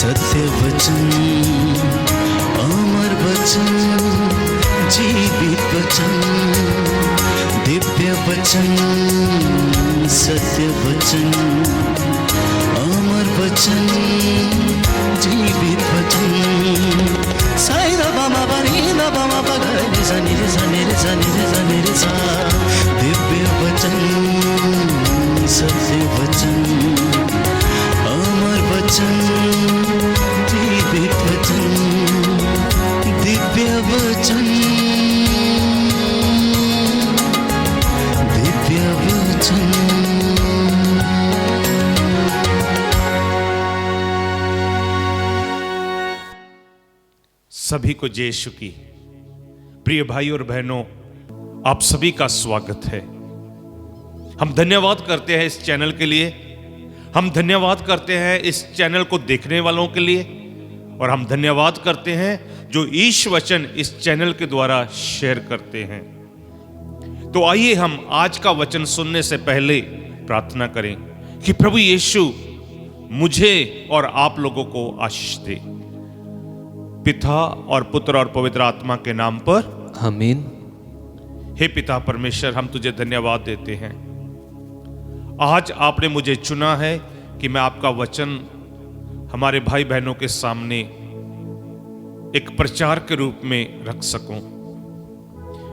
सत्य वचन, अमर वचन, जीवित वचन, दिव्य वचन, सत्य वचन, अमर वचन, जीवित वचन। साई दा बामा बनी दा बामा बगरे सा निरे सा निरे सा निरे सा निरे सा। दिव्य वचन, सत्य वचन, अमर वचन, जीवित वचन, दिव्य वचन, दिव्य वचन। सभी को जय यीशु की। प्रिय भाई और बहनों, आप सभी का स्वागत है। हम धन्यवाद करते हैं इस चैनल के लिए, हम धन्यवाद करते हैं इस चैनल को देखने वालों के लिए, और हम धन्यवाद करते हैं जो ईश वचन इस चैनल के द्वारा शेयर करते हैं। तो आइए हम आज का वचन सुनने से पहले प्रार्थना करें कि प्रभु यीशु मुझे और आप लोगों को आशीष दे। पिता और पुत्र और पवित्र आत्मा के नाम पर आमीन। हे पिता परमेश्वर, हम तुझे धन्यवाद देते हैं। आज आपने मुझे चुना है कि मैं आपका वचन हमारे भाई बहनों के सामने एक प्रचार के रूप में रख सकूं।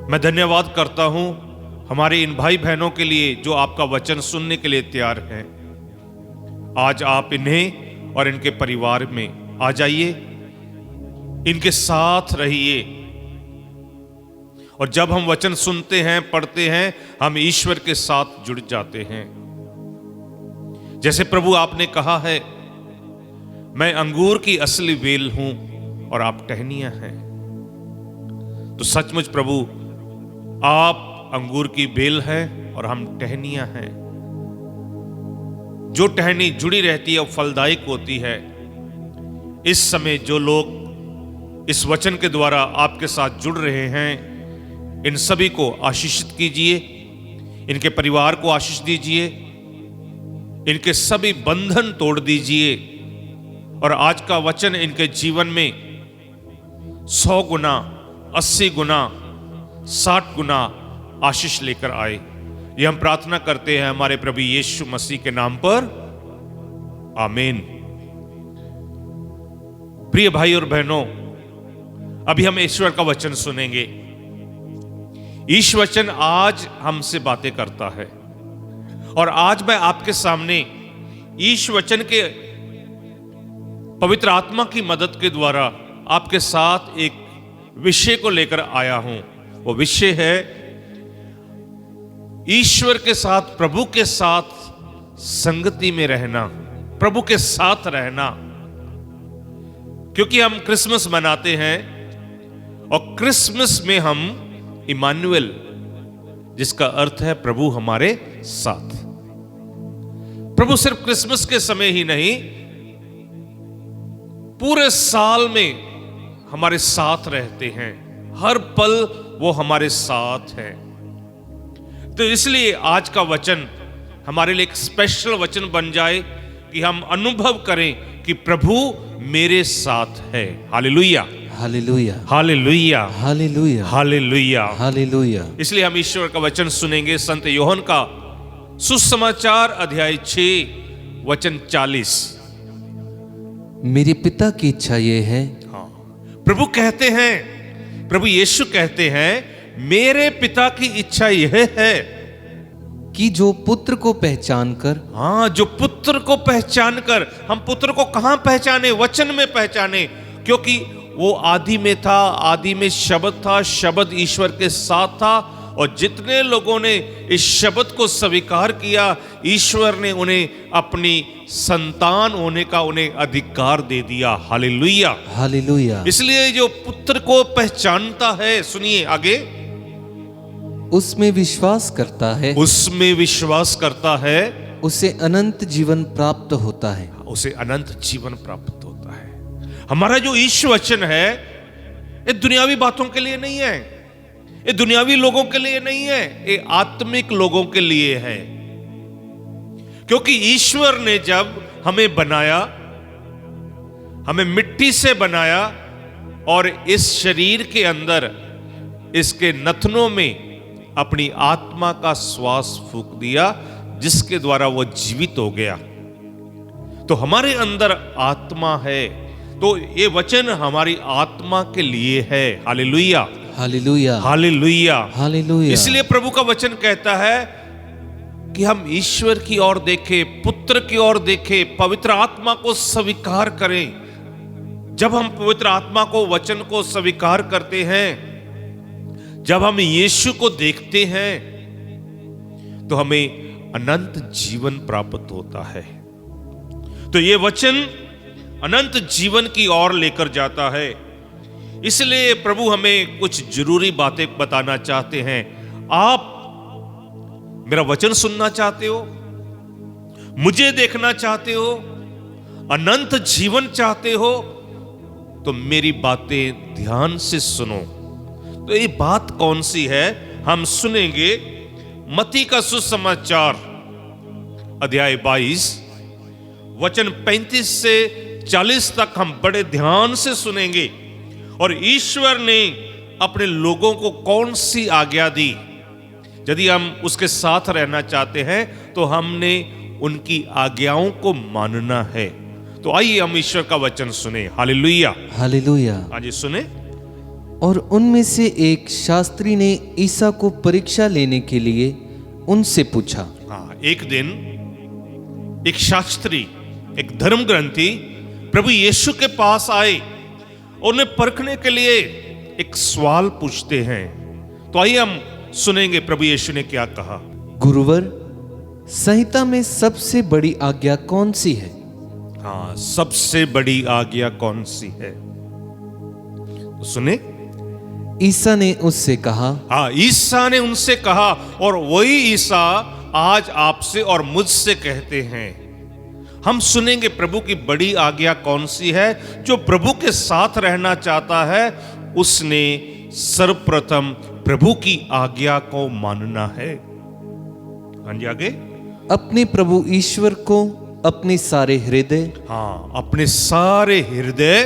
मैं धन्यवाद करता हूं हमारे इन भाई बहनों के लिए जो आपका वचन सुनने के लिए तैयार हैं। आज आप इन्हें और इनके परिवार में आ जाइए, इनके साथ रहिए, और जब हम वचन सुनते हैं, पढ़ते हैं, हम ईश्वर के साथ जुड़ जाते हैं। जैसे प्रभु आपने कहा है, मैं अंगूर की असली बेल हूं और आप टहनियां हैं। तो सचमुच प्रभु, आप अंगूर की बेल हैं और हम टहनियां हैं। जो टहनी जुड़ी रहती है वो फलदायक होती है। इस समय जो लोग इस वचन के द्वारा आपके साथ जुड़ रहे हैं, इन सभी को आशीषित कीजिए, इनके परिवार को आशीष दीजिए, इनके सभी बंधन तोड़ दीजिए, और आज का वचन इनके जीवन में 100 गुना, 80 गुना, 60 गुना आशीष लेकर आए। ये हम प्रार्थना करते हैं हमारे प्रभु यीशु मसीह के नाम पर, आमीन। प्रिय भाई और बहनों, अभी हम ईश्वर का वचन सुनेंगे। ईश्वर वचन आज हमसे बातें करता है, और आज मैं आपके सामने ईश्वर वचन के पवित्र आत्मा की मदद के द्वारा आपके साथ एक विषय को लेकर आया हूं। वो विषय है ईश्वर के साथ, प्रभु के साथ संगति में रहना, प्रभु के साथ रहना। क्योंकि हम क्रिसमस मनाते हैं, और क्रिसमस में हम इमानुएल, जिसका अर्थ है प्रभु हमारे साथ। प्रभु सिर्फ क्रिसमस के समय ही नहीं, पूरे साल में हमारे साथ रहते हैं। हर पल वो हमारे साथ हैं। तो इसलिए आज का वचन हमारे लिए एक स्पेशल वचन बन जाए कि हम अनुभव करें कि प्रभु मेरे साथ है। Hallelujah, hallelujah, hallelujah, hallelujah, hallelujah, hallelujah. इसलिए हम ईश्वर का वचन सुनेंगे। संत यूहन्ना का सुसमाचार अध्याय 6 वचन 40। मेरे पिता की इच्छा ये है, हाँ, प्रभु कहते हैं, प्रभु यीशु कहते हैं, मेरे पिता की इच्छा यह है कि जो पुत्र को पहचान कर, हाँ, जो पुत्र को पहचान कर। हम पुत्र को कहां पहचाने? वचन में पहचाने, क्योंकि वो आदि में था, आदि में शब्द था, शब्द ईश्वर के साथ था, और जितने लोगों ने इस शब्द को स्वीकार किया, ईश्वर ने उन्हें अपनी संतान होने का उन्हें अधिकार दे दिया। Hallelujah, hallelujah. इसलिए जो पुत्र को पहचानता है, सुनिए आगे, उसमें विश्वास करता है, उसमें विश्वास करता है, उसे अनंत जीवन प्राप्त होता है। उसे अनंत जीवन प्राप्त होता है। हमारा जो ईश्वर वचन है, ये दुनियावी बातों के लिए नहीं है, ये दुनियावी लोगों के लिए नहीं है, ये आत्मिक लोगों के लिए है। क्योंकि ईश्वर ने जब हमें बनाया, हमें मिट्टी से बनाया और इस शरीर के अंदर इसके नथनों में अपनी आत्मा का श्वास फूंक दिया, जिसके द्वारा वो जीवित हो गया। तो हमारे अंदर आत्मा है, तो ये वचन हमारी आत्मा के लिए है। Hallelujah, hallelujah, hallelujah, hallelujah. इसलिए प्रभु का वचन कहता है कि हम ईश्वर की ओर देखें, पुत्र की ओर देखें, पवित्र आत्मा को स्वीकार करें। जब हम पवित्र आत्मा को, वचन को स्वीकार करते हैं, जब हम यीशु को देखते हैं, तो हमें अनंत जीवन प्राप्त होता है। तो ये वचन अनंत जीवन की ओर लेकर जाता है। इसलिए प्रभु हमें कुछ जरूरी बातें बताना चाहते हैं। आप मेरा वचन सुनना चाहते हो, मुझे देखना चाहते हो, अनंत जीवन चाहते हो, तो मेरी बातें ध्यान से सुनो। तो ये बात कौन सी है, हम सुनेंगे। मत्ती का सुसमाचार अध्याय 22 वचन 35 से 40 तक हम बड़े ध्यान से सुनेंगे। और ईश्वर ने अपने लोगों को कौन सी आज्ञा दी। यदि हम उसके साथ रहना चाहते हैं तो हमने उनकी आज्ञाओं को मानना है। तो आइए हम ईश्वर का वचन सुने। Hallelujah, hallelujah. आज सुने। और उनमें से एक शास्त्री ने ईसा को परीक्षा लेने के लिए उनसे पूछा। हाँ, एक दिन एक शास्त्री, एक धर्म ग्रंथी प्रभु यीशु के पास आए, उन्हें परखने के लिए एक सवाल पूछते हैं। तो आइए हम सुनेंगे प्रभु यीशु ने क्या कहा। गुरुवर, संहिता में सबसे बड़ी आज्ञा कौन सी है? हाँ, सबसे बड़ी आज्ञा कौन सी है, तो सुने। ईसा ने उससे कहा। हाँ, ईसा ने उनसे कहा, और वही ईसा आज आपसे और मुझसे कहते हैं। हम सुनेंगे प्रभु की बड़ी आज्ञा कौन सी है। जो प्रभु के साथ रहना चाहता है, उसने सर्वप्रथम प्रभु की आज्ञा को मानना है। हाँ जी, आगे। अपने प्रभु ईश्वर को अपने सारे हृदय, हाँ, अपने सारे हृदय,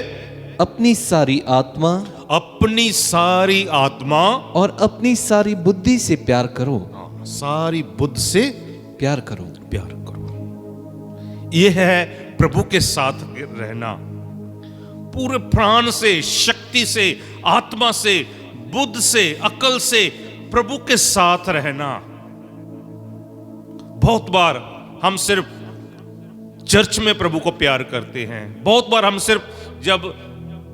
अपनी सारी आत्मा, अपनी सारी आत्मा और अपनी सारी बुद्धि से प्यार करो। हाँ, सारी बुद्धि से प्यार करो, प्यार करो। यह है प्रभु के साथ रहना। पूरे प्राण से, शक्ति से, आत्मा से, बुद्धि से, अकल से प्रभु के साथ रहना। बहुत बार हम सिर्फ चर्च में प्रभु को प्यार करते हैं। बहुत बार हम सिर्फ जब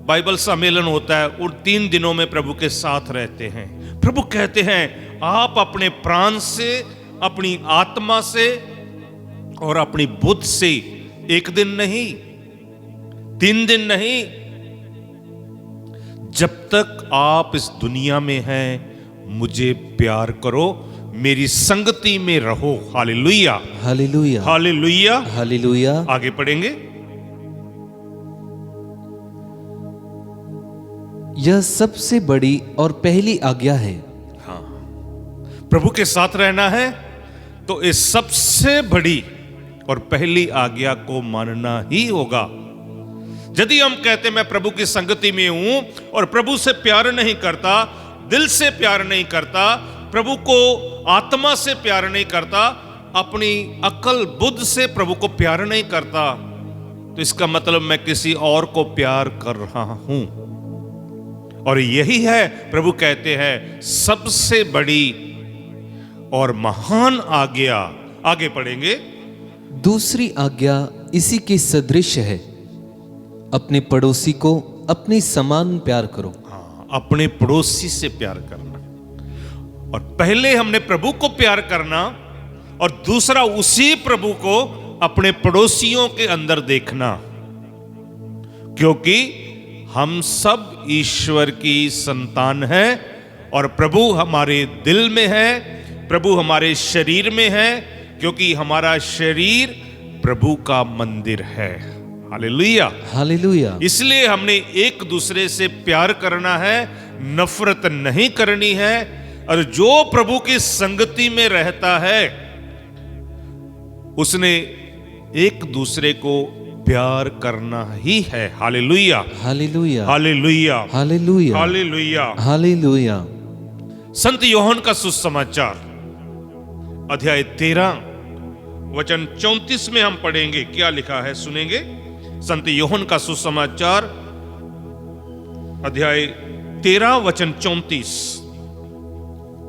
बाइबल सम्मेलन होता है उन 3 दिनों में प्रभु के साथ रहते हैं। प्रभु कहते हैं आप अपने प्राण से, अपनी आत्मा से और अपनी बुद्धि से 1 दिन नहीं, 3 दिन नहीं, जब तक आप इस दुनिया में हैं मुझे प्यार करो, मेरी संगति में रहो। Hallelujah, hallelujah, hallelujah, hallelujah. आगे पढ़ेंगे। यह सबसे बड़ी और पहली आज्ञा है। हाँ, प्रभु के साथ रहना है तो इस सबसे बड़ी और पहली आज्ञा को मानना ही होगा। यदि हम कहते मैं प्रभु की संगति में हूं और प्रभु से प्यार नहीं करता, दिल से प्यार नहीं करता, प्रभु को आत्मा से प्यार नहीं करता, अपनी अकल बुद्धि से प्रभु को प्यार नहीं करता, तो इसका मतलब मैं किसी और को प्यार कर रहा हूं। और यही है प्रभु कहते हैं सबसे बड़ी और महान आज्ञा। आगे पढ़ेंगे। दूसरी आज्ञा इसी के सदृश है, अपने पड़ोसी को अपने समान प्यार करो। हाँ, अपने पड़ोसी से प्यार करना। और पहले हमने प्रभु को प्यार करना और दूसरा उसी प्रभु को अपने पड़ोसियों के अंदर देखना, क्योंकि हम सब ईश्वर की संतान हैं और प्रभु हमारे दिल में है, प्रभु हमारे शरीर में है, क्योंकि हमारा शरीर प्रभु का मंदिर है। Hallelujah, hallelujah. इसलिए हमने एक दूसरे से प्यार करना है, नफरत नहीं करनी है। और जो प्रभु की संगति में रहता है उसने एक दूसरे को प्यार करना ही है। Hallelujah, hallelujah, hallelujah, hallelujah, hallelujah. Hallelujah. संत योहन का सुसमाचार अध्याय 13 वचन 34 में हम पढ़ेंगे क्या लिखा है, सुनेंगे। संत योहन का सुसमाचार अध्याय 13 वचन 34।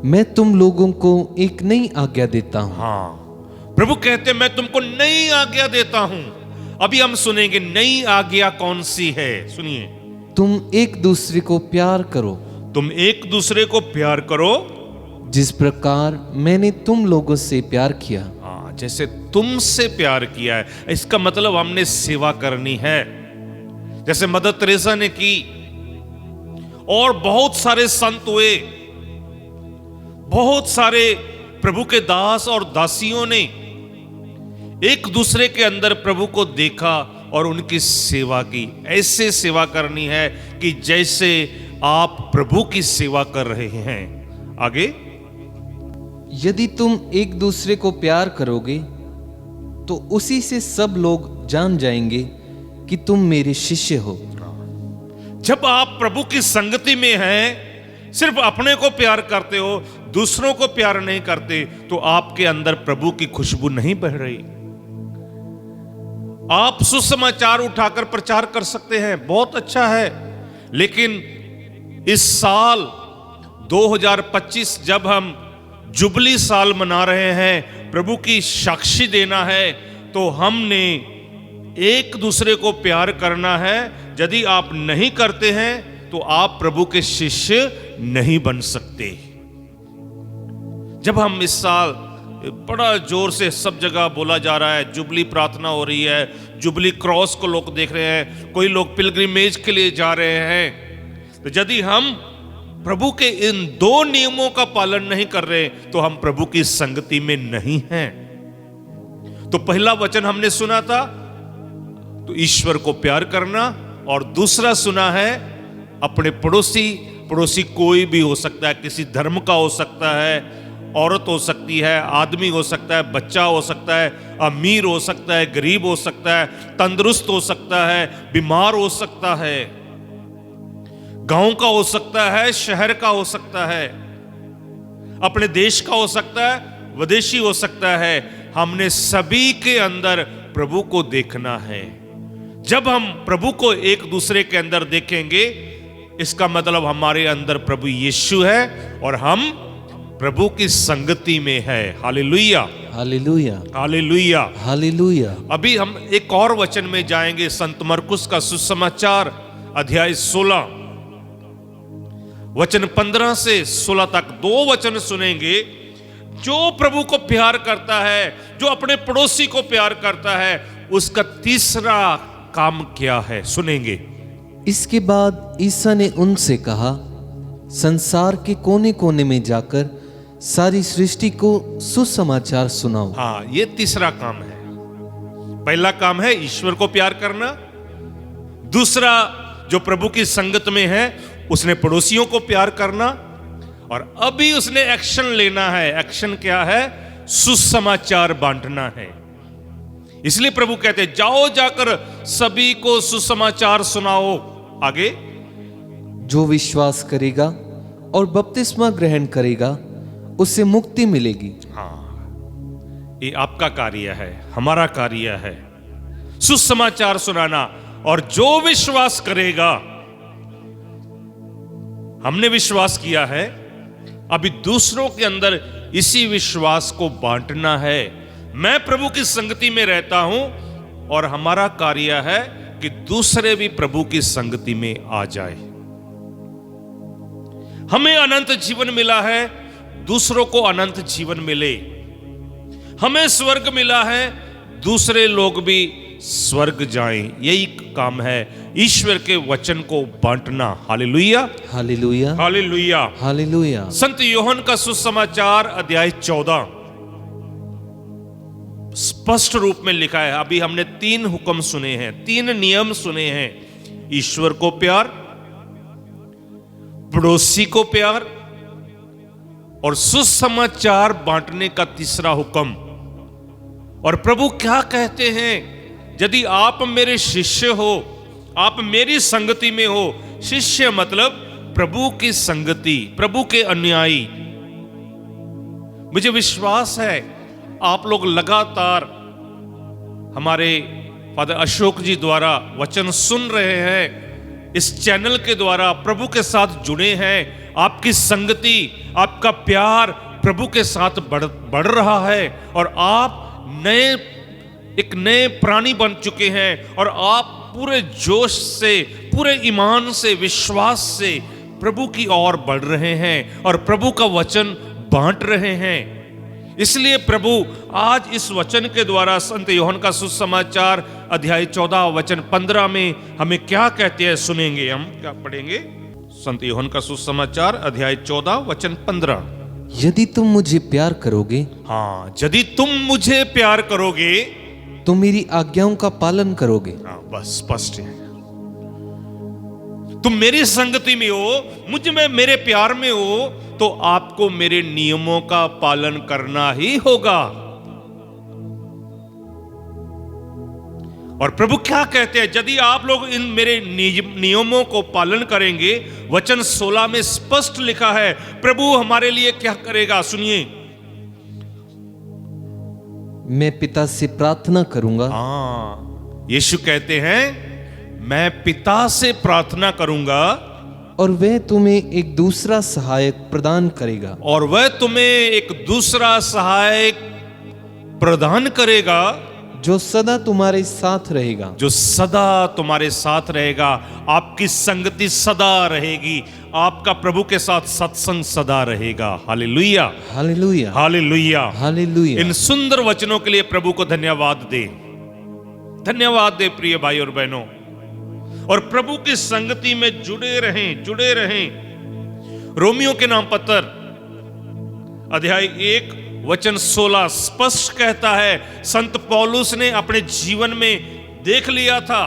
मैं तुम लोगों को एक नई आज्ञा देता हूं। हाँ, प्रभु कहते मैं तुमको नई आज्ञा देता हूं। अभी हम सुनेंगे नई आज्ञा कौन सी है, सुनिए। तुम एक दूसरे को प्यार करो, तुम एक दूसरे को प्यार करो जिस प्रकार मैंने तुम लोगों से प्यार किया। हाँ, जैसे तुमसे प्यार किया है। इसका मतलब हमने सेवा करनी है, जैसे मदर तेरेसा ने की और बहुत सारे संत हुए, बहुत सारे प्रभु के दास और दासियों ने एक दूसरे के अंदर प्रभु को देखा और उनकी सेवा की। ऐसे सेवा करनी है कि जैसे आप प्रभु की सेवा कर रहे हैं। आगे, यदि तुम एक दूसरे को प्यार करोगे तो उसी से सब लोग जान जाएंगे कि तुम मेरे शिष्य हो। जब आप प्रभु की संगति में हैं, सिर्फ अपने को प्यार करते हो, दूसरों को प्यार नहीं करते, तो आपके अंदर प्रभु की खुशबू नहीं बह रही। आप सुसमाचार उठाकर प्रचार कर सकते हैं, बहुत अच्छा है, लेकिन इस साल 2025 जब हम जुबली साल मना रहे हैं, प्रभु की साक्षी देना है, तो हमने एक दूसरे को प्यार करना है। यदि आप नहीं करते हैं तो आप प्रभु के शिष्य नहीं बन सकते। जब हम इस साल बड़ा जोर से सब जगह बोला जा रहा है, जुबली प्रार्थना हो रही है, जुबली क्रॉस को लोग देख रहे हैं, कोई लोग पिलग्रिमेज के लिए जा रहे हैं, तो यदि हम प्रभु के इन दो नियमों का पालन नहीं कर रहे तो हम प्रभु की संगति में नहीं हैं। तो पहला वचन हमने सुना था, तो ईश्वर को प्यार करना, और दूसरा सुना है अपने पड़ोसी। पड़ोसी कोई भी हो सकता है, किसी धर्म का हो सकता है, औरत हो सकती है, आदमी हो सकता है, बच्चा हो सकता है, अमीर हो सकता है, गरीब हो सकता है, तंदुरुस्त हो सकता है, बीमार हो सकता है, गांव का हो सकता है, शहर का हो सकता है, अपने देश का हो सकता है, विदेशी हो सकता है। हमने सभी के अंदर प्रभु को देखना है। जब हम प्रभु को एक दूसरे के अंदर देखेंगे, इसका मतलब हमारे अंदर प्रभु यीशु है और हम प्रभु की संगति में है। Hallelujah, hallelujah, hallelujah, hallelujah. अभी हम एक और वचन में जाएंगे, संत मरकुस का सुसमाचार अध्याय 16 वचन 15 से 16 तक 2 वचन सुनेंगे। जो प्रभु को प्यार करता है, जो अपने पड़ोसी को प्यार करता है, उसका तीसरा काम क्या है, सुनेंगे। इसके बाद ईसा ने उनसे कहा, संसार के कोने कोने में जाकर सारी सृष्टि को सुसमाचार सुनाओ। हाँ, ये तीसरा काम है। पहला काम है ईश्वर को प्यार करना, दूसरा जो प्रभु की संगत में है उसने पड़ोसियों को प्यार करना, और अभी उसने एक्शन लेना है। एक्शन क्या है? सुसमाचार बांटना है। इसलिए प्रभु कहते हैं, जाओ जाकर सभी को सुसमाचार सुनाओ। आगे, जो विश्वास करेगा और बपतिस्मा ग्रहण करेगा उसे मुक्ति मिलेगी। हाँ, ये आपका कार्य है, हमारा कार्य है, सुसमाचार सुनाना। और जो विश्वास करेगा, हमने विश्वास किया है, अभी दूसरों के अंदर इसी विश्वास को बांटना है। मैं प्रभु की संगति में रहता हूं और हमारा कार्य है कि दूसरे भी प्रभु की संगति में आ जाए। हमें अनंत जीवन मिला है, दूसरों को अनंत जीवन मिले। हमें स्वर्ग मिला है, दूसरे लोग भी स्वर्ग जाएं। यही काम है, ईश्वर के वचन को बांटना। Hallelujah, hallelujah, hallelujah, hallelujah. संत योहन का सुसमाचार अध्याय 14 स्पष्ट रूप में लिखा है। अभी हमने 3 हुक्म सुने हैं, 3 नियम सुने हैं। ईश्वर को प्यार, पड़ोसी को प्यार, और सुसमाचार बांटने का तीसरा हुक्म। और प्रभु क्या कहते हैं? यदि आप मेरे शिष्य हो, आप मेरी संगति में हो। शिष्य मतलब प्रभु की संगति, प्रभु के अनुयायी। मुझे विश्वास है आप लोग लगातार हमारे फादर अशोक जी द्वारा वचन सुन रहे हैं, इस चैनल के द्वारा प्रभु के साथ जुड़े हैं। आपकी संगति, आपका प्यार प्रभु के साथ बढ़ रहा है और आप एक नए प्राणी बन चुके हैं और आप पूरे जोश से, पूरे ईमान से, विश्वास से प्रभु की ओर बढ़ रहे हैं और प्रभु का वचन बांट रहे हैं। इसलिए प्रभु आज इस वचन के द्वारा संत यूहन्ना का सुसमाचार अध्याय 14 वचन 15 में हमें क्या कहते हैं सुनेंगे। हम क्या पढ़ेंगे? संत यूहन्ना का सुसमाचार अध्याय 14 वचन 15। यदि तुम मुझे प्यार करोगे, हाँ, यदि तुम मुझे प्यार करोगे तो मेरी आज्ञाओं का पालन करोगे। हाँ, बस स्पष्ट है। तुम मेरी संगति में हो, मुझ में, मेरे प्यार में हो, तो आपको मेरे नियमों का पालन करना ही होगा। और प्रभु क्या कहते हैं? यदि आप लोग इन मेरे नियमों को पालन करेंगे, वचन 16 में स्पष्ट लिखा है प्रभु हमारे लिए क्या करेगा। सुनिए, मैं पिता से प्रार्थना करूंगा। हाँ, यीशु कहते हैं मैं पिता से प्रार्थना करूंगा और वह तुम्हें एक दूसरा सहायक प्रदान करेगा। और वह तुम्हें एक दूसरा सहायक प्रदान करेगा जो सदा तुम्हारे साथ रहेगा। जो सदा तुम्हारे साथ रहेगा। आपकी संगति सदा रहेगी, आपका प्रभु के साथ सत्संग सदा रहेगा। Hallelujah, hallelujah, hallelujah, hallelujah. इन सुंदर वचनों के लिए प्रभु को धन्यवाद दे, धन्यवाद दे प्रिय भाई और बहनों। और प्रभु की संगति में जुड़े रहें, जुड़े रहें। रोमियो के नाम पत्र अध्याय 1 वचन 16 स्पष्ट कहता है, संत पौलुस ने अपने जीवन में देख लिया था।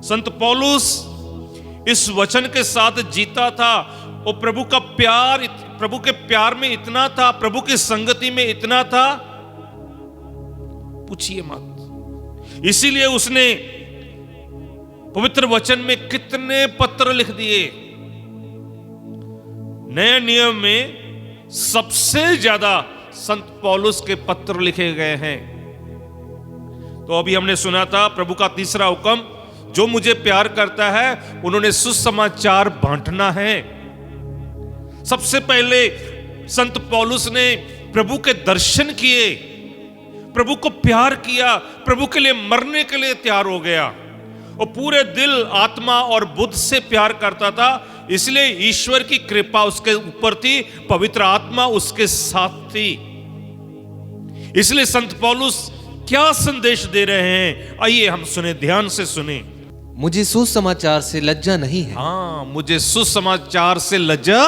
संत पौलुस इस वचन के साथ जीता था और प्रभु का प्यार, प्रभु के प्यार में इतना था, प्रभु की संगति में इतना था, पूछिए मत। इसीलिए उसने पवित्र वचन में कितने पत्र लिख दिए। नए नियम में सबसे ज्यादा संत पौलुस के पत्र लिखे गए हैं। तो अभी हमने सुना था प्रभु का तीसरा हुक्म, जो मुझे प्यार करता है उन्होंने सुसमाचार बांटना है। सबसे पहले संत पौलुस ने प्रभु के दर्शन किए, प्रभु को प्यार किया, प्रभु के लिए मरने के लिए तैयार हो गया और पूरे दिल, आत्मा और बुद्ध से प्यार करता था। इसलिए ईश्वर की कृपा उसके ऊपर थी, पवित्र आत्मा उसके साथ थी। इसलिए संत पौलुस क्या संदेश दे रहे हैं, आइए हम सुने, ध्यान से सुने। मुझे सुसमाचार से लज्जा नहीं है। हाँ, मुझे सुसमाचार से लज्जा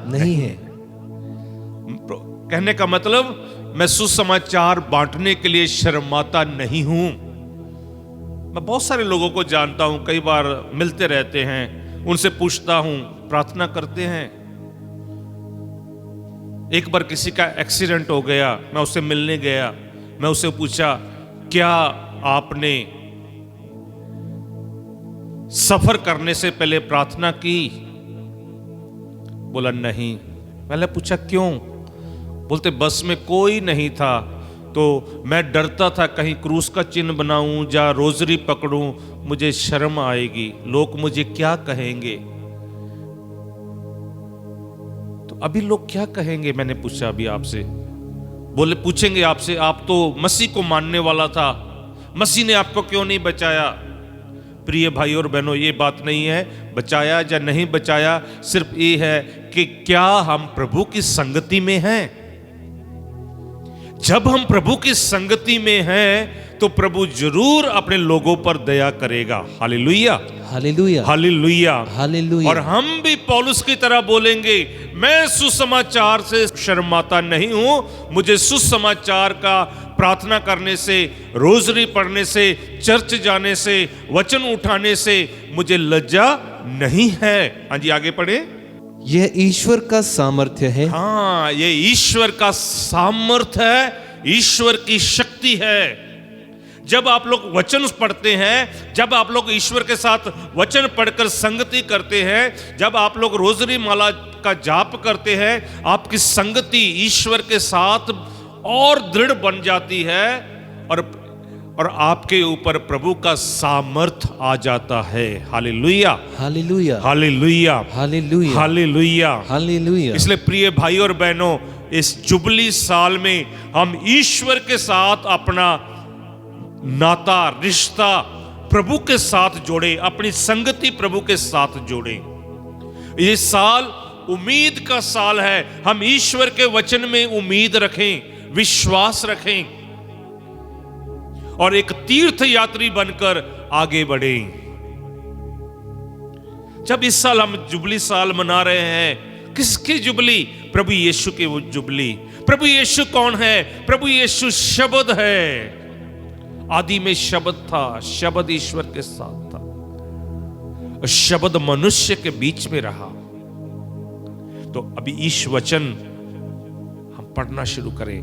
नहीं है। कहने का मतलब मैं सुसमाचार बांटने के लिए शर्माता नहीं हूं। मैं बहुत सारे लोगों को जानता हूं, कई बार मिलते रहते हैं, उनसे पूछता हूं, प्रार्थना करते हैं। एक बार किसी का एक्सीडेंट हो गया, मैं उससे मिलने गया, मैं उससे पूछा क्या आपने सफर करने से पहले प्रार्थना की? बोला नहीं। मैंने पूछा क्यों? बोलते बस में कोई नहीं था तो मैं डरता था कहीं क्रूस का चिन्ह बनाऊं या रोजरी पकड़ूं, मुझे शर्म आएगी, लोग मुझे क्या कहेंगे। तो अभी लोग क्या कहेंगे, मैंने पूछा अभी आपसे। बोले पूछेंगे आपसे, आप तो मसीह को मानने वाला था, मसीह ने आपको क्यों नहीं बचाया? प्रिय भाई और बहनों, ये बात नहीं है बचाया या नहीं बचाया, सिर्फ ये है कि क्या हम प्रभु की संगति में हैं। जब हम प्रभु की संगति में हैं तो प्रभु जरूर अपने लोगों पर दया करेगा। Hallelujah, hallelujah, hallelujah, hallelujah. और हम भी पौलुस की तरह बोलेंगे, मैं सुसमाचार से शर्माता नहीं हूं, मुझे सुसमाचार का प्रार्थना करने से, रोजरी पढ़ने से, चर्च जाने से, वचन उठाने से मुझे लज्जा नहीं है। हाँ जी, आगे पढ़े। यह ईश्वर का सामर्थ्य है। हाँ, ये ईश्वर का सामर्थ्य है, ईश्वर की शक्ति है। जब आप लोग वचन पढ़ते हैं, जब आप लोग ईश्वर के साथ वचन पढ़कर संगति करते हैं, जब आप लोग रोजरी माला का जाप करते हैं, आपकी संगति ईश्वर के साथ और दृढ़ बन जाती है और आपके ऊपर प्रभु का सामर्थ आ जाता है। Hallelujah, hallelujah, hallelujah, hallelujah, hallelujah, hallelujah. इसलिए प्रिय भाई और बहनों, इस जुबली साल में हम ईश्वर के साथ अपना नाता, रिश्ता प्रभु के साथ जोड़े, अपनी संगति प्रभु के साथ जोड़े। ये साल उम्मीद का साल है। हम ईश्वर के वचन में उम्मीद रखें, विश्वास रखें और एक तीर्थ यात्री बनकर आगे बढ़ें। जब इस साल हम जुबली साल मना रहे हैं, किसकी जुबली? प्रभु यीशु की वो जुबली। प्रभु यीशु कौन है? प्रभु यीशु शब्द है। आदि में शब्द था, शब्द ईश्वर के साथ था, शब्द मनुष्य के बीच में रहा। तो अभी इस वचन हम पढ़ना शुरू करें,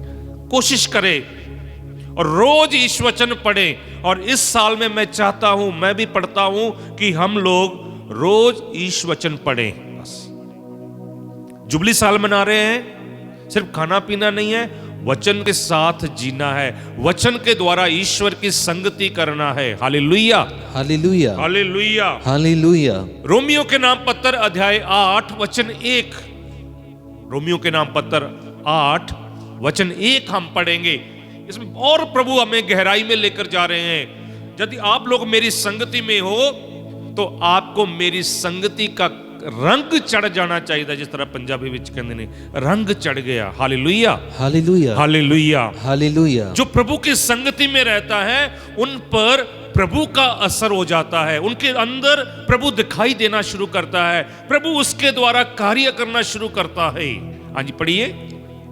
कोशिश करें और रोज इस वचन पढ़ें। और इस साल में मैं चाहता हूं, मैं भी पढ़ता हूं कि हम लोग रोज इस वचन पढ़ें। बस जुबली साल मना रहे हैं, सिर्फ खाना पीना नहीं है, वचन के साथ जीना है, वचन के द्वारा ईश्वर की संगति करना है। Hallelujah, hallelujah, hallelujah, hallelujah. Romeo के नाम पत्र अध्याय 8 वचन 1, रोमियो के नाम पत्र 8 वचन 1 हम पढ़ेंगे। इसमें और प्रभु हमें गहराई में लेकर जा रहे हैं। यदि आप लोग मेरी संगति में हो तो आपको मेरी संगति का रंग चढ़ जाना चाहिए, जिस तरह पंजाबी विच कहते ने रंग चढ़ गया। Hallelujah, hallelujah, hallelujah, hallelujah. जो प्रभु की संगति में रहता है उन पर प्रभु का असर हो जाता है, उनके अंदर प्रभु दिखाई देना शुरू करता है, प्रभु उसके द्वारा कार्य करना शुरू करता है। हाँ जी, पढ़िए।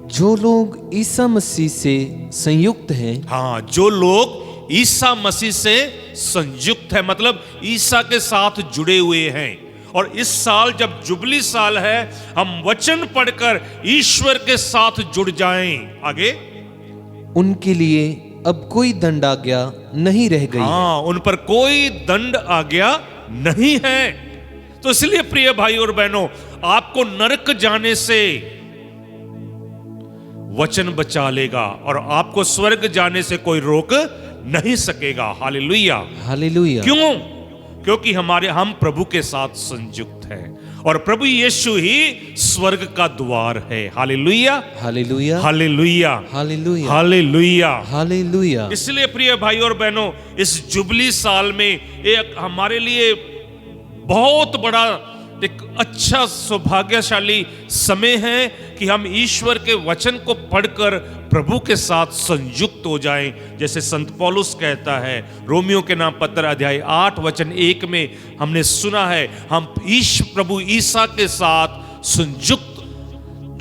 जो लोग ईसा मसीह से संयुक्त हैं, हाँ, जो लोग ईसा मसीह से संयुक्त है, मतलब ईसा के साथ जुड़े हुए हैं। और इस साल जब जुबली साल है, हम वचन पढ़कर ईश्वर के साथ जुड़ जाएं। आगे, उनके लिए अब कोई दंड आज्ञा नहीं रह गई। हाँ, उन पर कोई दंड आज्ञा नहीं है। तो इसलिए प्रिय भाई और बहनों, आपको नरक जाने से वचन बचा लेगा और आपको स्वर्ग जाने से कोई रोक नहीं सकेगा। Hallelujah, hallelujah. क्यों? क्योंकि हम प्रभु के साथ संयुक्त हैं और प्रभु यीशु ही स्वर्ग का द्वार है। Hallelujah, hallelujah, hallelujah, hallelujah, hallelujah, hallelujah. इसलिए प्रिय भाई और बहनों, इस जुबली साल में एक हमारे लिए बहुत बड़ा एक अच्छा सौभाग्यशाली समय है कि हम ईश्वर के वचन को पढ़कर प्रभु के साथ संयुक्त हो जाएं। जैसे संत पौलुस कहता है, रोमियो के नाम पत्र अध्याय 8 वचन 1 में हमने सुना है, हम प्रभु ईसा के साथ संयुक्त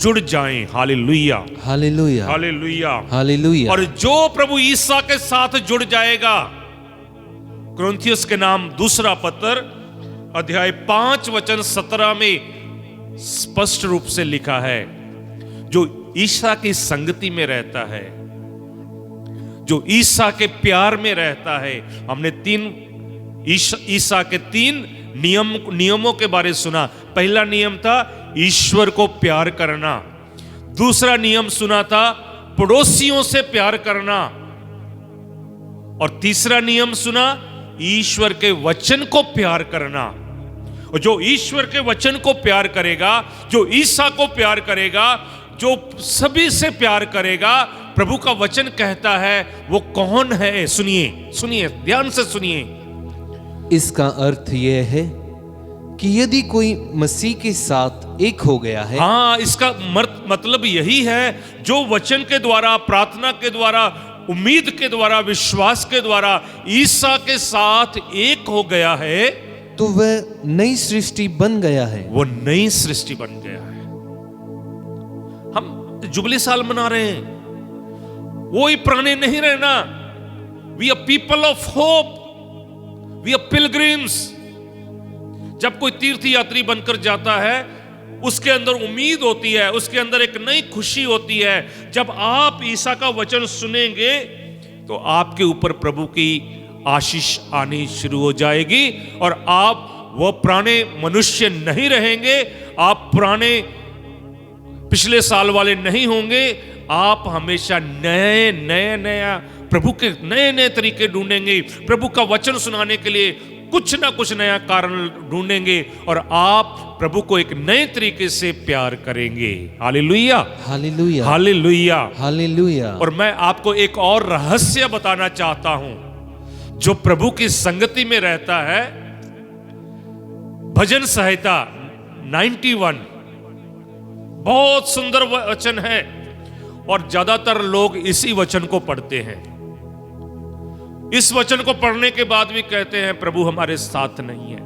जुड़ जाएं। Hallelujah, hallelujah, hallelujah, hallelujah. और जो प्रभु ईसा के साथ जुड़ जाएगा, कुरिन्थियों के नाम दूसरा पत्र अध्याय 5 वचन 17 में स्पष्ट रूप से लिखा है, जो ईसा की संगति में रहता है, जो ईसा के प्यार में रहता है। हमने ईसा के 3 नियमों के बारे में सुना। पहला नियम था ईश्वर को प्यार करना, दूसरा नियम सुना था पड़ोसियों से प्यार करना, और तीसरा नियम सुना ईश्वर के वचन को प्यार करना। और जो ईश्वर के वचन को प्यार करेगा, जो ईसा को प्यार करेगा, जो सभी से प्यार करेगा, प्रभु का वचन कहता है वो कौन है? सुनिए, सुनिए, ध्यान से सुनिए। इसका अर्थ यह है कि यदि कोई मसीह के साथ एक हो गया है, हाँ, इसका मतलब यही है, जो वचन के द्वारा, प्रार्थना के द्वारा, उम्मीद के द्वारा, विश्वास के द्वारा ईसा के साथ एक हो गया है, तो वह नई सृष्टि बन गया है। वो नई सृष्टि बन गया है। हम जुबली साल मना रहे हैं, वो ही पुराने नहीं रहना। We are people of hope, we are pilgrims. जब कोई तीर्थ यात्री बनकर जाता है, उसके अंदर उम्मीद होती है, उसके अंदर एक नई खुशी होती है। जब आप ईसा का वचन सुनेंगे तो आपके ऊपर प्रभु की आशीष आनी शुरू हो जाएगी और आप वो पुराने मनुष्य नहीं रहेंगे, आप पुराने पिछले साल वाले नहीं होंगे। आप हमेशा नए नए नया प्रभु के नए नए तरीके ढूंढेंगे, प्रभु का वचन सुनाने के लिए कुछ ना कुछ नया कारण ढूंढेंगे और आप प्रभु को एक नए तरीके से प्यार करेंगे। Hallelujah, hallelujah, hallelujah, hallelujah. और मैं आपको एक और रहस्य बताना चाहता हूं। जो प्रभु की संगति में रहता है, भजन संहिता 91 बहुत सुंदर वचन है और ज्यादातर लोग इसी वचन को पढ़ते हैं। इस वचन को पढ़ने के बाद भी कहते हैं प्रभु हमारे साथ नहीं है।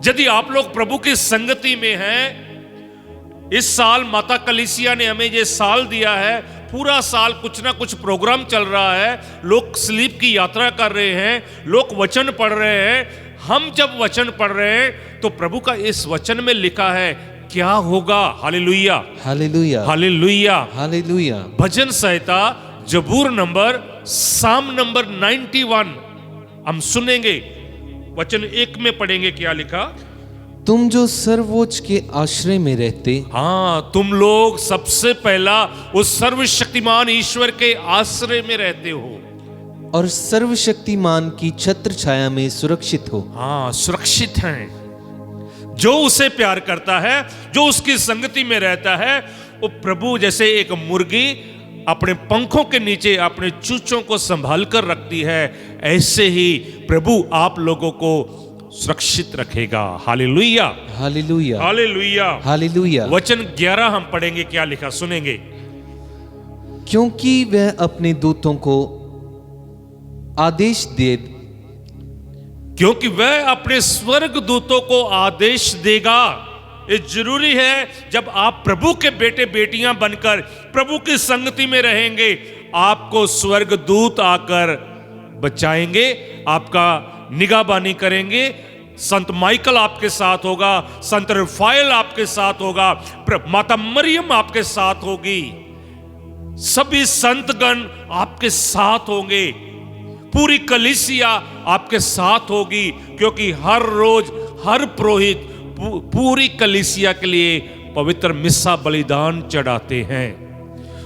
यदि आप लोग प्रभु की संगति में हैं, इस साल माता कलीसिया ने हमें ये साल दिया है, पूरा साल कुछ ना कुछ प्रोग्राम चल रहा है, लोग स्लीप की यात्रा कर रहे हैं, लोग वचन पढ़ रहे हैं। हम जब वचन पढ़ रहे हैं तो प्रभु का इस वचन में लिखा है क्या होगा। Hallelujah, hallelujah, hallelujah, hallelujah. भजन संहिता जबूर नंबर साम नंबर 91 हम सुनेंगे। वचन 1 में पढ़ेंगे क्या लिखा। तुम जो सर्वोच्च के आश्रय में रहते, हाँ, तुम लोग सबसे पहला उस सर्वशक्तिमान ईश्वर के आश्रय में रहते हो और सर्वशक्तिमान की छत्र छाया में सुरक्षित हो। हाँ, सुरक्षित हैं। जो उसे प्यार करता है, जो उसकी संगति में रहता है, वो प्रभु जैसे एक मुर्गी अपने पंखों के नीचे अपने चूचों को संभाल कर रखती है, ऐसे ही प्रभु आप लोगों को सुरक्षित रखेगा। Hallelujah, hallelujah, hallelujah, hallelujah. वचन 11 हम पढ़ेंगे क्या लिखा, सुनेंगे। क्योंकि वह अपने दूतों को आदेश दे, क्योंकि वह अपने स्वर्ग दूतों को आदेश देगा। ये जरूरी है, जब आप प्रभु के बेटे बेटियां बनकर प्रभु की संगति में रहेंगे, आपको स्वर्ग दूत आकर बचाएंगे, आपका निगाहबानी करेंगे। संत माइकल आपके साथ होगा, संत रफाएल आपके साथ होगा, माता मरियम आपके साथ होगी, सभी संतगण आपके साथ होंगे, पूरी कलीसिया आपके साथ होगी, क्योंकि हर रोज हर पुरोहित पूरी कलीसिया के लिए पवित्र मिस्सा बलिदान चढ़ाते हैं।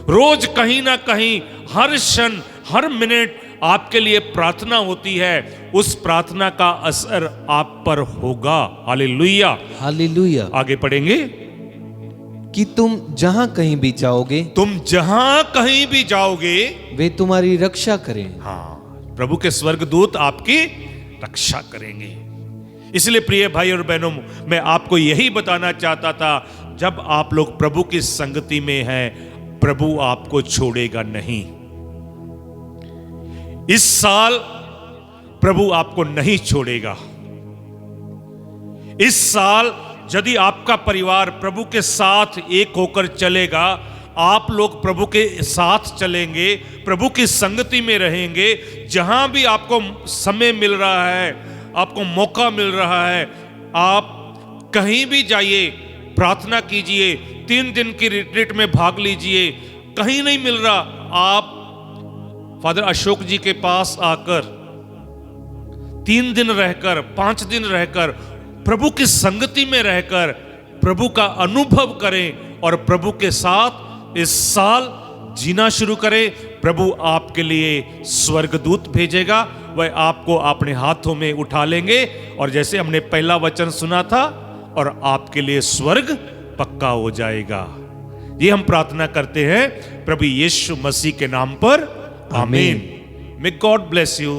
रोज कहीं ना कहीं हर क्षण हर मिनट आपके लिए प्रार्थना होती है, उस प्रार्थना का असर आप पर होगा। Hallelujah, hallelujah. आगे पढ़ेंगे कि तुम जहां कहीं भी जाओगे, तुम जहां कहीं भी जाओगे, वे तुम्हारी रक्षा करें। हाँ, प्रभु के स्वर्गदूत आपकी रक्षा करेंगे। इसलिए प्रिय भाई और बहनों, मैं आपको यही बताना चाहता था, जब आप लोग प्रभु की संगति में हैं, प्रभु आपको छोड़ेगा नहीं। इस साल प्रभु आपको नहीं छोड़ेगा। इस साल यदि आपका परिवार प्रभु के साथ एक होकर चलेगा, आप लोग प्रभु के साथ चलेंगे, प्रभु की संगति में रहेंगे, जहां भी आपको समय मिल रहा है, आपको मौका मिल रहा है, आप कहीं भी जाइए, प्रार्थना कीजिए, 3 दिन की रिट्रीट में भाग लीजिए। कहीं नहीं मिल रहा, आप फादर अशोक जी के पास आकर 3 दिन रहकर, 5 दिन रहकर, प्रभु की संगति में रहकर प्रभु का अनुभव करें और प्रभु के साथ इस साल जीना शुरू करें। प्रभु आपके लिए स्वर्गदूत भेजेगा, वह आपको अपने हाथों में उठा लेंगे और जैसे हमने पहला वचन सुना था, और आपके लिए स्वर्ग पक्का हो जाएगा। ये हम प्रार्थना करते हैं प्रभु यीशु मसीह के नाम पर, आमीन। मे गॉड ब्लेस यू,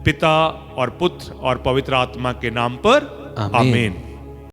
पिता और पुत्र और पवित्र आत्मा के नाम पर, आमीन।